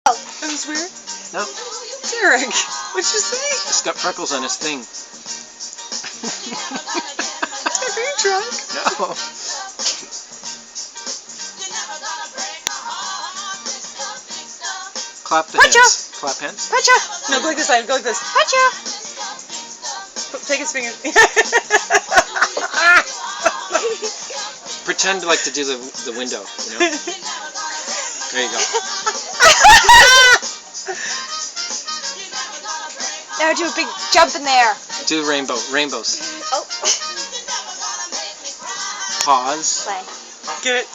That was weird. No. Derek, what'd you say? He's got freckles on his thing. Are you drunk? No. Clap the hands. Clap hands. Pacha! No, go like this side. Go like this. Pacha! Take his finger. Pretend like to do the window, you know? There you go. Now do a big jump in there. Do rainbows. Oh. Pause. Play. Get it?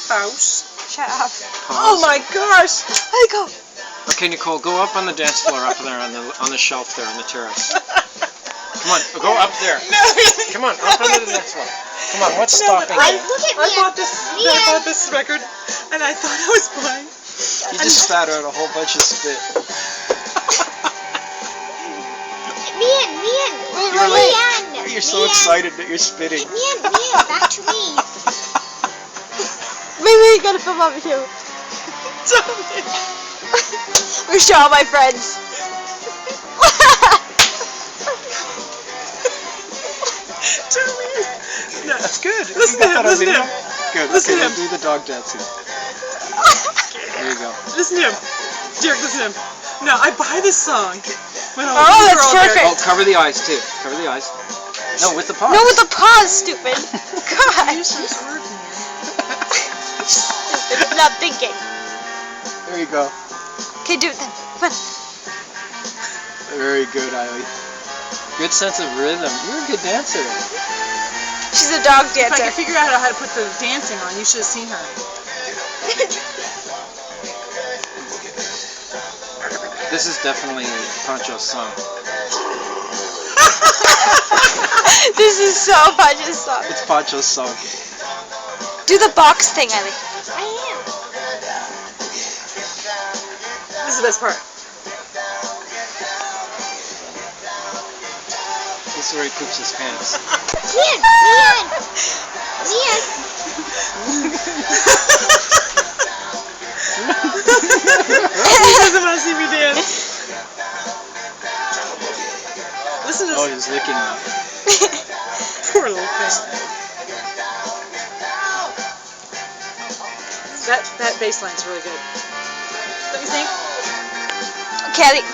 House. Shut up. Pause. Oh my gosh! Let it go. Okay, Nicole, go up on the dance floor up there on the shelf there on the terrace. Come on, go up there. No. Come on, up onto the dance floor. Come on, what's stopping you? I bought this record and I thought I was blind. You just spat out a whole bunch of spit. You're so excited that you're spitting. Back to me. Wait, you gotta film on me too. We show all my friends. No. That's good. Listen You to got him, that on listen to video? him. Good. Listen Okay, to then do the dog dancing. There you go. Listen to him. Derek, listen to him. No, I buy this song. When I was Oh, a that's girl, Derek. perfect. Oh, cover the eyes too. Cover the eyes. No, with the paws. No, with the paws, stupid. God. Useless word, man. Stupid. Not thinking. There you go. Okay, do it then. Come on. Very good, Eiley. Good sense of rhythm. You're a good dancer. She's a dog If I dancer. could figure out how to put the dancing on, you should have seen her. This is definitely Pancho's song. This is so Pancho's song. It's Pancho's song. Do the box thing, Ellie. I am. This is the best part. This is where he poops his pants. Leon. He doesn't want to see me dance. Listen to Oh, this. he's licking me. Poor little thing. That bass line's really good. Don't you think? Okay, Ellie,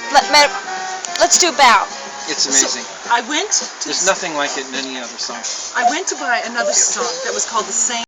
let's do a bow. It's amazing. I went to There's nothing like it in any other song. I went to buy another song that was called The Same